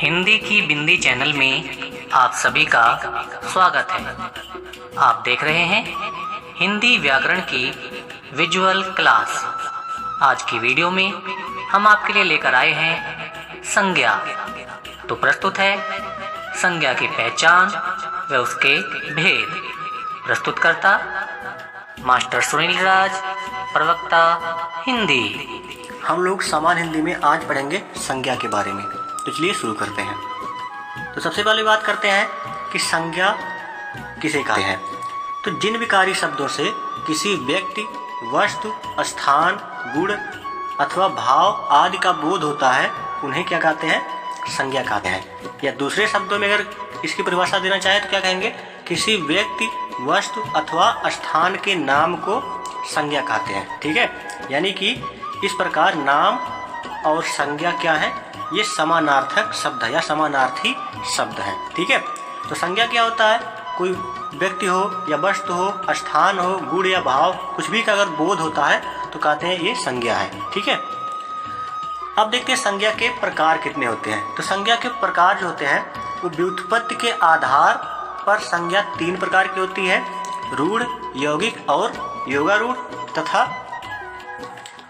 हिंदी की बिंदी चैनल में आप सभी का स्वागत है। आप देख रहे हैं हिंदी व्याकरण की विजुअल क्लास। आज की वीडियो में हम आपके लिए लेकर आए हैं संज्ञा। तो प्रस्तुत है संज्ञा की पहचान व उसके भेद। प्रस्तुतकर्ता मास्टर सुनील राज, प्रवक्ता हिंदी। हम लोग सामान्य हिंदी में आज पढ़ेंगे संज्ञा के बारे में। तो चलिए शुरू करते हैं। तो सबसे पहले बात करते हैं कि संज्ञा किसे कहते हैं। तो जिन विकारी शब्दों से किसी व्यक्ति, वस्तु, स्थान, गुण अथवा भाव आदि का बोध होता है उन्हें क्या कहते हैं? संज्ञा कहते हैं। या दूसरे शब्दों में अगर इसकी परिभाषा देना चाहे तो क्या कहेंगे? किसी व्यक्ति, वस्तु अथवा स्थान के नाम को संज्ञा कहते हैं। ठीक है, यानी कि इस प्रकार नाम और संज्ञा क्या है? ये समानार्थक शब्द है या समानार्थी शब्द है। ठीक है, तो संज्ञा क्या होता है? कोई व्यक्ति हो या वस्तु हो, स्थान हो, गुण या भाव कुछ भी का अगर बोध होता है तो कहते हैं ये संज्ञा है। ठीक है, अब देखते हैं संज्ञा के प्रकार कितने होते हैं। तो संज्ञा के प्रकार जो होते हैं वो व्युत्पत्ति के आधार पर संज्ञा 3 प्रकार की होती है: रूढ़, यौगिक और योगारूढ़। तथा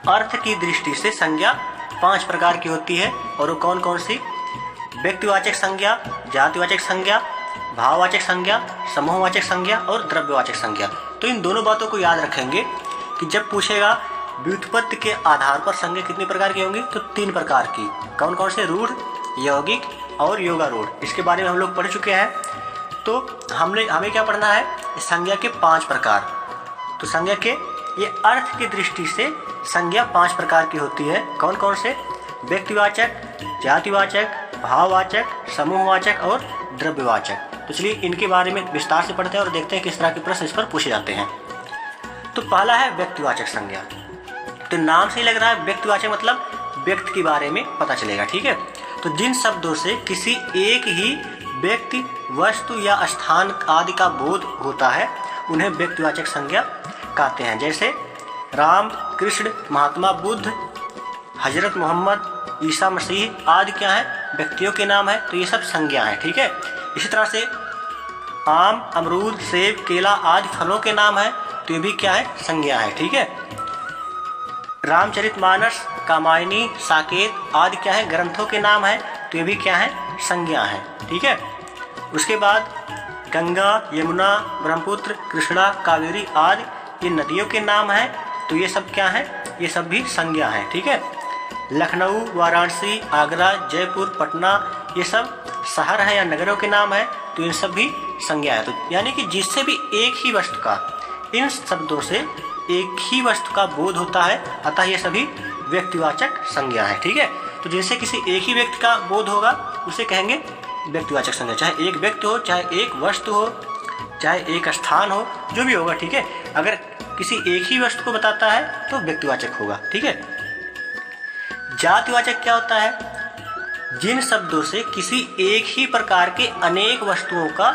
अर्थ की दृष्टि से संज्ञा 5 प्रकार की होती है। और वो कौन कौन सी? व्यक्तिवाचक संज्ञा, जातिवाचक संज्ञा, भाववाचक संज्ञा, समूहवाचक संज्ञा और द्रव्यवाचक संज्ञा। तो इन दोनों बातों को याद रखेंगे कि जब पूछेगा व्युत्पत्ति के आधार पर संज्ञा कितनी प्रकार की होंगी, तो 3 प्रकार की। कौन कौन से? रूढ़, यौगिक और योगारूढ़। इसके बारे में हम लोग पढ़ चुके हैं। तो हमें क्या पढ़ना है? संज्ञा के 5 प्रकार। तो संज्ञा के ये अर्थ की दृष्टि से संज्ञा 5 प्रकार की होती है। कौन कौन से? व्यक्तिवाचक, जातिवाचक, भाववाचक, समूहवाचक और द्रव्यवाचक। तो चलिए इनके बारे में विस्तार से पढ़ते हैं और देखते हैं किस तरह के प्रश्न इस पर पूछे जाते हैं। तो पहला है व्यक्तिवाचक संज्ञा। तो नाम से ही लग रहा है व्यक्तिवाचक मतलब व्यक्ति के बारे में पता चलेगा। ठीक है, तो जिन शब्दों से किसी एक ही व्यक्ति, वस्तु या स्थान आदि का बोध होता है उन्हें व्यक्तिवाचक संज्ञा कहते हैं। जैसे राम, कृष्ण, महात्मा बुद्ध, हजरत मोहम्मद, ईसा मसीह आदि क्या है? व्यक्तियों के नाम है। तो ये सब संज्ञा है। ठीक है, इसी तरह से आम, अमरूद, सेब, केला आदि फलों के नाम है। तो ये भी क्या है? संज्ञा है। ठीक है, रामचरितमानस, कामायनी, साकेत आदि क्या है? ग्रंथों के नाम है। तो ये भी क्या है? संज्ञा है। ठीक है, उसके बाद गंगा, यमुना, ब्रह्मपुत्र, कृष्णा, कावेरी आदि ये नदियों के नाम है। तो ये सब क्या है? ये सब भी संज्ञा है। ठीक है, लखनऊ, वाराणसी, आगरा, जयपुर, पटना ये सब शहर है या नगरों के नाम है। तो इन सब भी संज्ञा है। तो यानी कि जिससे भी एक ही वस्तु का, इन शब्दों से एक ही वस्तु का बोध होता है, अतः ये सभी व्यक्तिवाचक संज्ञा है। ठीक है, तो जैसे किसी एक ही व्यक्ति का बोध होगा उसे कहेंगे व्यक्तिवाचक संज्ञा। चाहे एक व्यक्ति हो, चाहे एक वस्तु हो, चाहे एक स्थान हो, जो भी होगा। ठीक है, अगर किसी एक ही वस्तु को बताता है तो व्यक्तिवाचक होगा। ठीक है, जातिवाचक क्या होता है? जिन शब्दों से किसी एक ही प्रकार के अनेक वस्तुओं का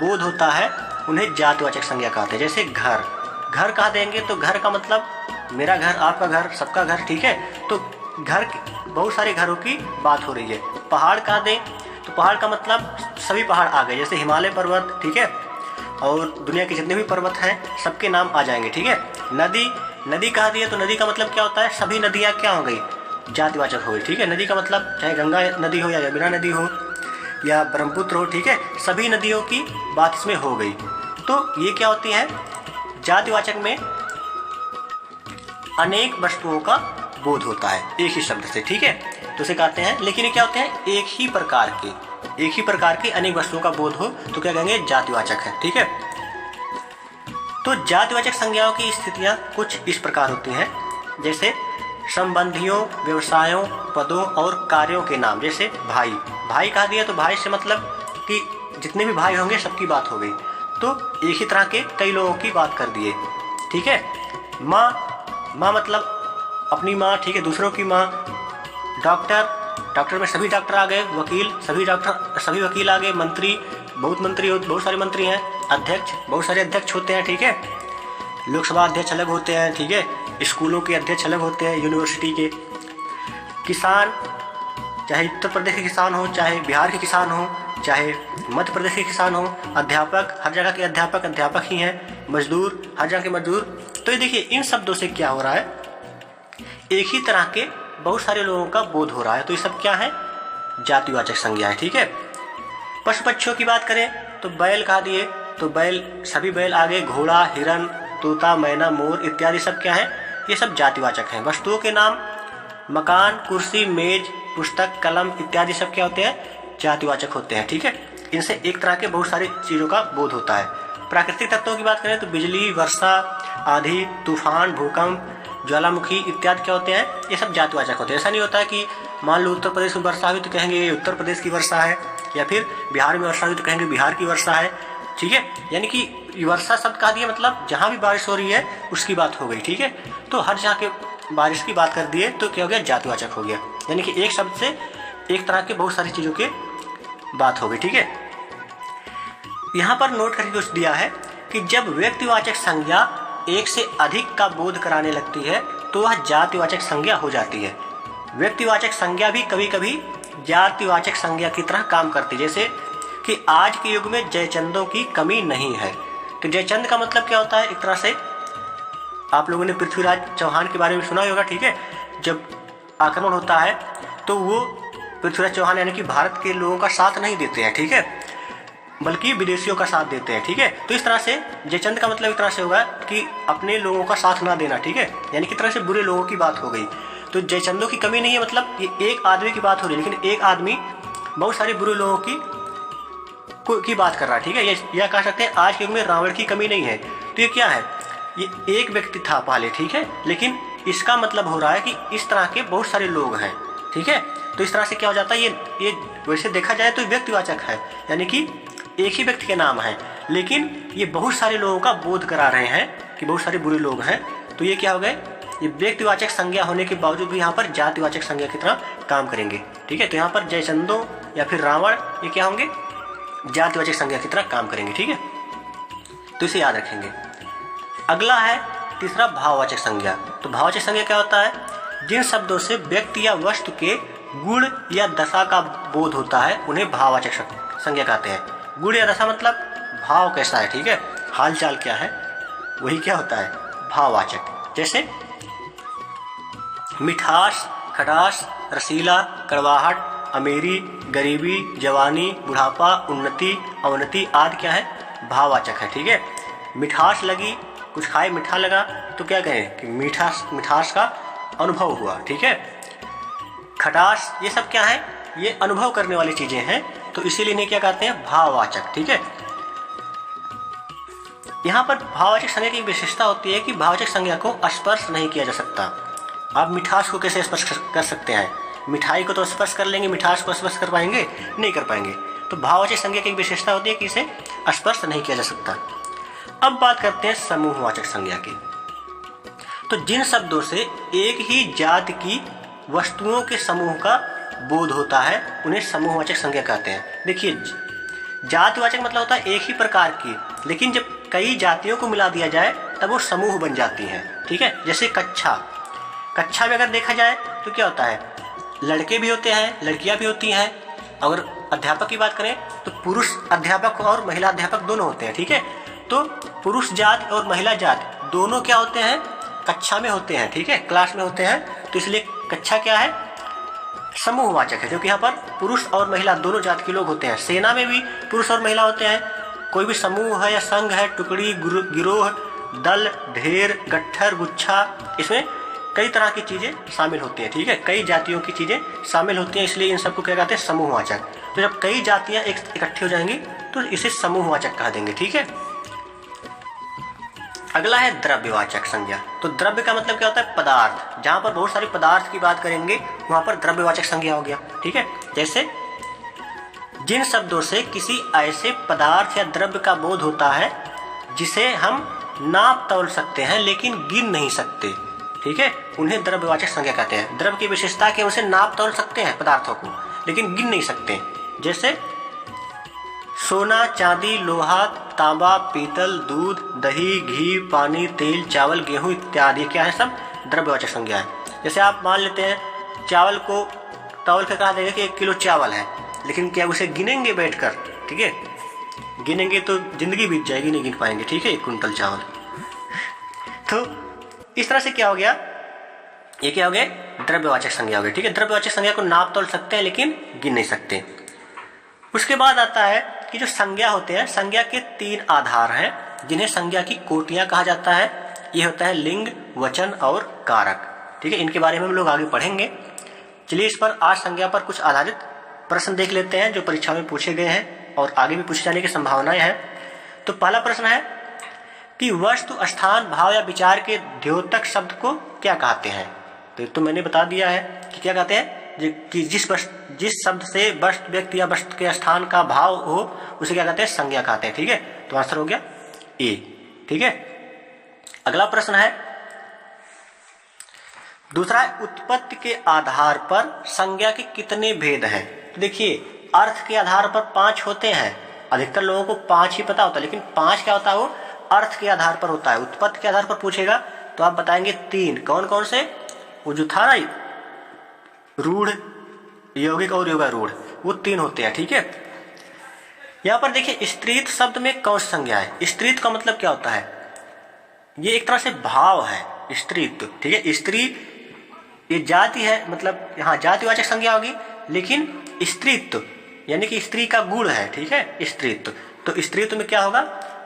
बोध होता है उन्हें जातिवाचक संज्ञा कहते हैं। जैसे घर, घर कहा देंगे तो घर का मतलब मेरा घर, आपका घर, सबका घर। ठीक है, तो घर, बहुत सारे घरों की बात हो रही है। पहाड़ कहा दें तो पहाड़ का मतलब सभी पहाड़ आ गए, जैसे हिमालय पर्वत। ठीक है, और दुनिया के जितने भी पर्वत हैं सबके नाम आ जाएंगे। ठीक है, नदी, नदी कहा दिया तो नदी का मतलब क्या होता है? सभी नदियाँ क्या हो गई? जातिवाचक हो गई। ठीक है, नदी का मतलब चाहे गंगा नदी हो या यमुना नदी हो या ब्रह्मपुत्र हो। ठीक है, सभी नदियों की बात इसमें हो गई। तो ये क्या होती है? जातिवाचक में अनेक वस्तुओं का बोध होता है एक ही शब्द से। ठीक है, तो उसे कहते हैं। लेकिन ये क्या होते हैं? एक ही प्रकार के अनेक वस्तुओं का बोध हो तो क्या कहेंगे? जातिवाचक है। ठीक है, तो जातिवाचक संज्ञाओं की स्थितियां कुछ इस प्रकार होती हैं। जैसे संबंधियों, व्यवसायों, पदों और कार्यों के नाम। जैसे भाई, भाई कहा दिया तो भाई से मतलब कि जितने भी भाई होंगे सबकी बात हो गई। तो एक ही तरह के कई लोगों की बात कर दिए। ठीक है, माँ, माँ मतलब अपनी माँ। ठीक है, दूसरों की माँ। डॉक्टर, डॉक्टर में सभी डॉक्टर आ गए। वकील, सभी वकील आ गए। मंत्री, बहुत सारे मंत्री हैं। अध्यक्ष, बहुत सारे अध्यक्ष होते हैं। ठीक है, लोकसभा अध्यक्ष अलग होते हैं। ठीक है, स्कूलों के अध्यक्ष अलग होते हैं, यूनिवर्सिटी के। किसान, चाहे उत्तर प्रदेश के किसान हो, चाहे बिहार के किसान हो, चाहे मध्य प्रदेश के किसान हो, अध्यापक, हर जगह के अध्यापक अध्यापक ही हैं, मजदूर हर जगह के मजदूर। तो ये देखिए इन शब्दों से क्या हो रहा है, एक ही तरह के बहुत सारे लोगों का बोध हो रहा है। तो ये सब क्या है, जातिवाचक संज्ञा है। ठीक है। पशु पक्षियों की बात करें तो बैल कहा दिए, तो बैल, सभी बैल आगे, घोड़ा, हिरन, तोता, मैना, मोर इत्यादि सब क्या है, ये सब जातिवाचक हैं। वस्तुओं के नाम मकान, कुर्सी, मेज, पुस्तक, कलम इत्यादि सब क्या होते हैं, जातिवाचक होते हैं। ठीक है। इनसे एक तरह के बहुत सारी चीज़ों का बोध होता है। प्राकृतिक तत्वों की बात करें तो बिजली, वर्षा, आंधी, तूफान, भूकंप, ज्वालामुखी इत्यादि क्या होते हैं, ये सब जातिवाचक होते हैं। ऐसा नहीं होता है कि मान लो उत्तर प्रदेश में वर्षा हुई तो कहेंगे ये उत्तर प्रदेश की वर्षा है, या फिर बिहार में वर्षा हुई तो कहेंगे बिहार की वर्षा है। ठीक है। यानी कि वर्षा शब्द कहा दिया मतलब जहाँ भी बारिश हो रही है उसकी बात हो गई। ठीक है। तो हर जगह के बारिश की बात कर दिए तो क्या हो गया, जातिवाचक हो गया। यानी कि एक शब्द से एक तरह के बहुत सारी चीज़ों के बात हो गई। ठीक है। यहाँ पर नोट करके कुछ दिया है कि जब व्यक्तिवाचक संज्ञा एक से अधिक का बोध कराने लगती है तो वह जातिवाचक संज्ञा हो जाती है। व्यक्तिवाचक संज्ञा भी कभी कभी जातिवाचक संज्ञा की तरह काम करती है। जैसे कि आज के युग में जयचंदों की कमी नहीं है। तो जयचंद का मतलब क्या होता है, एक तरह से आप लोगों ने पृथ्वीराज चौहान के बारे में सुना ही होगा। ठीक है। जब आक्रमण होता है तो वो पृथ्वीराज चौहान यानी कि भारत के लोगों का साथ नहीं देते हैं। ठीक है। बल्कि विदेशियों का साथ देते हैं। ठीक है। तो इस तरह से जयचंद का मतलब एक तरह से होगा कि अपने लोगों का साथ ना देना। ठीक है। यानी कि तरह से बुरे लोगों की बात हो गई। तो जयचंदों की कमी नहीं है मतलब ये एक आदमी की बात हो रही है, लेकिन एक आदमी बहुत सारे बुरे लोगों की बात कर रहा है। ठीक है। यह कह सकते हैं आज के युग में रावण की कमी नहीं है। तो ये क्या है, ये एक व्यक्ति था पहले। ठीक है। लेकिन इसका मतलब हो रहा है कि इस तरह के बहुत सारे लोग हैं। ठीक है। तो इस तरह से क्या हो जाता है, ये वैसे देखा जाए तो व्यक्तिवाचक है, यानी कि एक ही व्यक्ति के नाम है, लेकिन ये बहुत सारे लोगों का बोध करा रहे हैं कि बहुत सारे बुरे लोग हैं। तो ये क्या हो गए, ये व्यक्तिवाचक संज्ञा होने के बावजूद भी यहाँ पर जातिवाचक संज्ञा की तरह काम करेंगे। ठीक है। तो यहाँ पर जयचंदों या फिर रावण ये क्या होंगे, जातिवाचक संज्ञा की तरह काम करेंगे। ठीक है। तो इसे याद रखेंगे। अगला है तीसरा, भाववाचक संज्ञा। तो भाववाचक संज्ञा क्या होता है, जिन शब्दों से व्यक्ति या वस्तु के गुण या दशा का बोध होता है उन्हें भाववाचक संज्ञा कहते हैं। गुण या दशा मतलब भाव कैसा है। ठीक है। हाल चाल क्या है, वही क्या होता है, भाववाचक। जैसे मिठास, खटास, रसीला, कड़वाहट, अमीरी, गरीबी, जवानी, बुढ़ापा, उन्नति, अवनति आदि क्या है, भाववाचक है। ठीक है। मिठास लगी, कुछ खाए मीठा लगा तो क्या कहें कि मिठास का अनुभव हुआ। ठीक है। खटास, ये सब क्या है, ये अनुभव करने वाली चीजें हैं, तो इसीलिए इन्हें क्या कहते हैं, भाववाचक। ठीक है। यहाँ पर भाववाचक संज्ञा की विशेषता होती है कि भाववाचक संज्ञा को स्पर्श नहीं किया जा सकता। आप मिठास को कैसे स्पर्श कर सकते हैं, मिठाई को तो स्पर्श कर लेंगे, मिठास को स्पर्श कर पाएंगे, नहीं कर पाएंगे। तो भाववाचक संज्ञा की विशेषता होती है कि इसे स्पर्श नहीं किया जा सकता। अब बात करते हैं समूहवाचक संज्ञा की। तो जिन शब्दों से एक ही जाति की वस्तुओं के समूह का बोध होता है उन्हें समूहवाचक संज्ञा कहते हैं। देखिए, जातिवाचक मतलब होता है एक ही प्रकार की, लेकिन जब कई जातियों को मिला दिया जाए तब वो समूह बन जाती हैं। ठीक है। जैसे कक्षा में अगर देखा जाए तो क्या होता है, लड़के भी होते हैं, लड़कियां भी होती हैं। अगर अध्यापक की बात करें तो पुरुष अध्यापक और महिला अध्यापक दोनों होते हैं। ठीक है। तो पुरुष जात और महिला जात दोनों क्या होते हैं, कक्षा में होते हैं। ठीक है। क्लास में होते हैं। तो इसलिए कक्षा क्या है, समूहवाचक है, क्योंकि यहाँ पर पुरुष और महिला दोनों जात के लोग होते हैं। सेना में भी पुरुष और महिला होते हैं। कोई भी समूह है या संघ है, टुकड़ी, गिरोह, दल, ढेर, गट्ठर, गुच्छा, इसमें कई तरह की चीजें शामिल होती हैं। ठीक है। कई जातियों की चीजें शामिल होती हैं, इसलिए इन सबको क्या कहते हैं, समूहवाचक। तो जब कई जातियां इकट्ठी हो जाएंगी तो इसे समूहवाचक कह देंगे। ठीक है। अगला है द्रव्यवाचक संज्ञा। तो द्रव्य का मतलब क्या होता है, पदार्थ। जहां पर बहुत सारे पदार्थ की बात करेंगे वहां पर द्रव्यवाचक संज्ञा हो गया। ठीक है। जैसे जिन शब्दों से किसी ऐसे पदार्थ या द्रव्य का बोध होता है जिसे हम नाप तौल सकते हैं लेकिन गिन नहीं सकते। ठीक है। उन्हें द्रव्यवाचक संज्ञा कहते हैं। द्रव्य की विशेषता है कि उसे नाप तौल सकते हैं पदार्थों को, लेकिन गिन नहीं सकते। जैसे सोना, चांदी, लोहा, तांबा, पीतल, दूध, दही, घी, पानी, तेल, चावल, गेहूं इत्यादि क्या है, सब द्रव्यवाचक संज्ञा है। जैसे आप मान लेते हैं चावल को तौल के कहा जाएगा कि 1 किलो चावल है, लेकिन क्या उसे गिनेंगे बैठकर? ठीक है, गिनेंगे तो जिंदगी बीत जाएगी, नहीं गिन पाएंगे। ठीक है, 1 कुंटल चावल। तो इस तरह से क्या हो गया, ये क्या हो गया, द्रव्यवाचक संज्ञा हो गई। ठीक है, द्रव्यवाचक संज्ञा को नाप तोल सकते हैं लेकिन गिन नहीं सकते। उसके बाद आता है कि जो संज्ञा होते हैं, संज्ञा के 3 आधार हैं जिन्हें संज्ञा की कोटियां कहा जाता है। ये होता है लिंग, वचन और कारक। ठीक है, इनके बारे में हम लोग आगे पढ़ेंगे। चलिए इस पर आज संज्ञा पर कुछ आधारित प्रश्न देख लेते हैं जो परीक्षा में पूछे गए हैं और आगे भी पूछे जाने की संभावनाएं हैं। तो पहला प्रश्न है कि वस्तु, स्थान, भाव या विचार के द्योतक शब्द को क्या कहते हैं? तो मैंने बता दिया है कि क्या कहते हैं, कि जिस शब्द से वस्तु, व्यक्ति या वस्तु के स्थान का भाव हो उसे क्या कहते हैं, संज्ञा कहते हैं। ठीक है, तो आंसर हो गया ए। ठीक है, अगला प्रश्न है दूसरा, उत्पत्ति के आधार पर संज्ञा के कितने भेद हैं? तो देखिए, अर्थ के आधार पर 5 होते हैं। अधिकतर लोगों को 5 ही पता होता है, लेकिन 5 क्या होता है, वो अर्थ के आधार पर होता है। उत्पत्ति के आधार पर पूछेगा तो आप बताएंगे 3। कौन कौन से? वो जो था ना, रूढ़, यौगिक और योगारूढ़, वो 3 होते हैं। ठीक है, यहां पर देखिए स्त्रीत्व शब्द में कौन सी संज्ञा है? स्त्रीत्व का मतलब क्या होता है? ये एक तरह से भाव है, स्त्रीत्व। ठीक है, स्त्री ये जाति है, मतलब यहाँ जातिवाचक संज्ञा होगी, लेकिन स्त्रीत्व यानी कि स्त्री का गुण है। ठीक है, स्त्रीत्व, तो स्त्रीत्व में क्या होगा,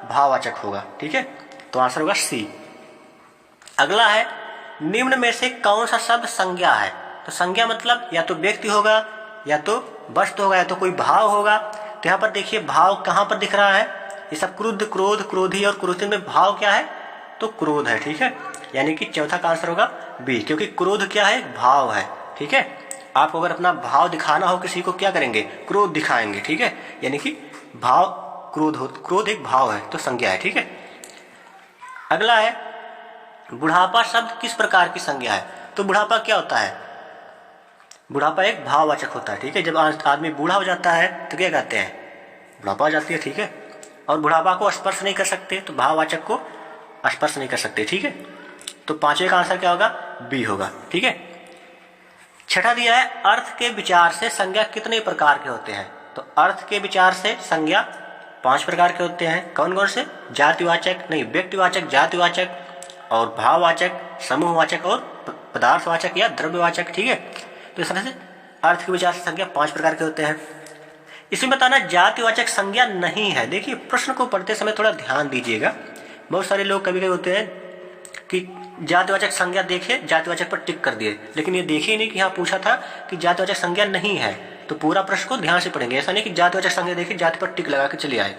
भाववाचक होगा। ठीक है, तो आंसर होगा सी। अगला है, निम्न में से कौन सा शब्द संज्ञा है? तो संज्ञा मतलब या तो व्यक्ति होगा, या तो वस्तु होगा, या तो कोई भाव होगा। तो यहाँ पर देखिए भाव कहाँ पर दिख रहा है, ये सब क्रुद्ध, क्रोध, क्रोधी और क्रोधित में भाव क्या है, तो क्रोध है। ठीक है, यानी कि चौथा का आंसर होगा बी, क्योंकि क्रोध क्या है, भाव है। ठीक है, आपको अगर अपना भाव दिखाना हो किसी को, क्या करेंगे, क्रोध दिखाएंगे। ठीक है, यानी कि भाव क्रोध हो, क्रोध एक भाव है, तो संज्ञा है। ठीक है, अगला है, बुढ़ापा शब्द किस प्रकार की संज्ञा है? तो बुढ़ापा क्या होता है, बुढ़ापा एक भाववाचक होता है। ठीक है, जब आदमी बूढ़ा हो जाता है तो क्या कहते हैं, बुढ़ापा आ जाती है। ठीक है, और बुढ़ापा को स्पर्श नहीं कर सकते, तो भाववाचक को स्पर्श नहीं कर सकते। ठीक है, तो 5वें का आंसर क्या होगा, बी होगा। ठीक है, छठा दिया है, अर्थ के विचार से संज्ञा कितने प्रकार के होते हैं? तो अर्थ के विचार से संज्ञा 5 प्रकार के होते हैं। कौन कौन से? जातिवाचक नहीं, व्यक्तिवाचक, जातिवाचक और भाववाचक, समूहवाचक और पदार्थवाचक या द्रव्यवाचक। ठीक है, तो इस तरह से अर्थ के विचार से संज्ञा 5 प्रकार के होते हैं। इसमें बताना जातिवाचक संज्ञा नहीं है। देखिए प्रश्न को पढ़ते समय थोड़ा ध्यान दीजिएगा। बहुत सारे लोग कभी कभी होते हैं कि जातिवाचक संज्ञा देखे, जातिवाचक पर टिक कर दिए, लेकिन ये देखे ही नहीं कि यहाँ पूछा था कि जातिवाचक संज्ञा नहीं है। तो पूरा प्रश्न को ध्यान से पढ़ेंगे, ऐसा नहीं कि जातिवाचक संज्ञा देखे जाति पर टिक लगा के चले आए।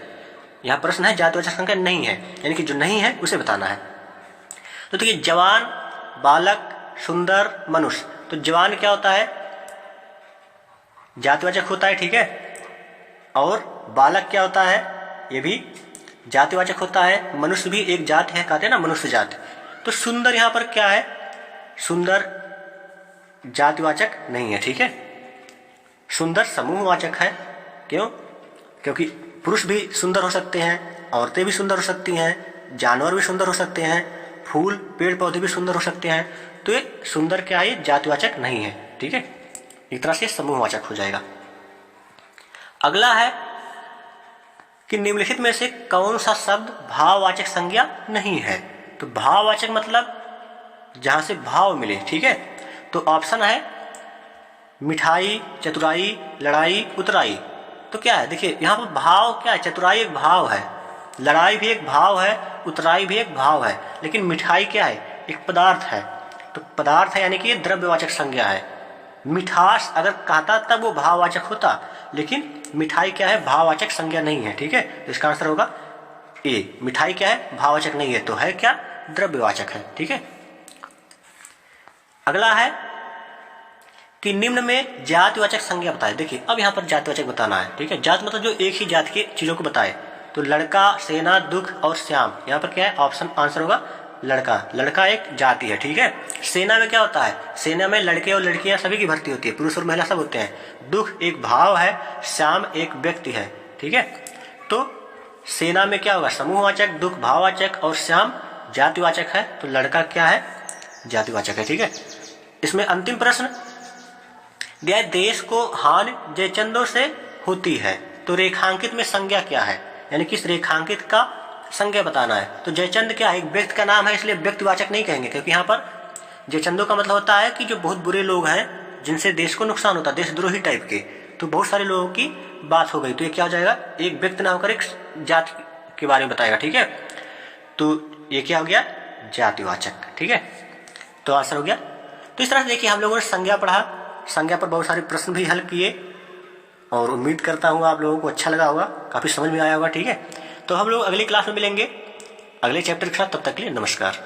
यहाँ प्रश्न है जातिवाचक संज्ञा नहीं है, यानी कि जो नहीं है उसे बताना है। तो देखिए जवान, बालक, सुंदर, मनुष्य। तो जवान क्या होता है, जातिवाचक होता है। ठीक है, और बालक क्या होता है, ये भी जातिवाचक होता है। मनुष्य भी एक जाति है, कहते हैं ना मनुष्य जाति। तो सुंदर यहाँ पर क्या है, सुंदर जातिवाचक नहीं है। ठीक है, सुंदर समूहवाचक है। क्यों? क्योंकि पुरुष भी सुंदर हो सकते हैं, औरतें भी सुंदर हो सकती हैं, जानवर भी सुंदर हो सकते हैं, फूल पेड़ पौधे भी सुंदर हो सकते हैं। तो ये सुंदर क्या है, जातिवाचक नहीं है। ठीक है, एक तरह से समूहवाचक हो जाएगा। अगला है कि निम्नलिखित में से कौन सा शब्द भाववाचक संज्ञा नहीं है? तो भाववाचक मतलब जहां से भाव मिले। ठीक है, तो ऑप्शन है मिठाई, चतुराई, लड़ाई, उतराई। तो क्या है, देखिए यहाँ पर भाव क्या है, चतुराई एक भाव है, लड़ाई भी एक भाव है, उतराई भी एक भाव है, लेकिन मिठाई क्या है, एक पदार्थ है। तो पदार्थ है यानी कि ये द्रव्यवाचक संज्ञा है। मिठास अगर कहता तब वो भाववाचक होता, लेकिन मिठाई क्या है, भाववाचक संज्ञा नहीं है। ठीक है, तो इसका आंसर होगा ए। मिठाई क्या है, भाववाचक नहीं है, तो है क्या, द्रव्यवाचक है। ठीक है, अगला है कि निम्न में जातिवाचक संज्ञा बताए। देखिए अब यहाँ पर जातिवाचक बताना है। ठीक है, जात मतलब जो एक ही जात की चीजों को बताए। तो लड़का, सेना, दुख और श्याम, यहाँ पर क्या है, ऑप्शन आंसर होगा लड़का। लड़का एक जाति है। ठीक है, सेना में क्या होता है, सेना में लड़के और लड़कियां सभी की भर्ती होती है, पुरुष और महिला सब होते हैं। दुख एक भाव है, श्याम एक व्यक्ति है। ठीक है, तो सेना में क्या होगा, समूहवाचक, दुख भाववाचक और श्याम जातिवाचक है। तो लड़का क्या है, जातिवाचक है। ठीक है, इसमें अंतिम प्रश्न दिया है देश को हानि जयचंदों से होती है। तो रेखांकित में संज्ञा क्या है, यानी किस रेखांकित का संज्ञा बताना है। तो जयचंद क्या है, एक व्यक्ति का नाम है, इसलिए व्यक्तिवाचक नहीं कहेंगे, क्योंकि यहाँ पर जयचंदों का मतलब होता है कि जो बहुत बुरे लोग हैं जिनसे देश को नुकसान होता है, देशद्रोही टाइप के। तो बहुत सारे लोगों की बात हो गई, तो ये क्या हो जाएगा, एक व्यक्ति नाम कर एक जाति के बारे में बताएगा। ठीक है, तो ये क्या हो गया, जातिवाचक। ठीक है, तो आंसर हो गया। तो इस तरह से देखिए हम लोगों ने संज्ञा पढ़ा, संज्ञा पर बहुत सारे प्रश्न भी हल किए, और उम्मीद करता हूँ आप लोगों को अच्छा लगा होगा, काफी समझ में आया होगा। ठीक है, तो हम लोग अगली क्लास में मिलेंगे अगले चैप्टर के साथ। तब तक के लिए नमस्कार।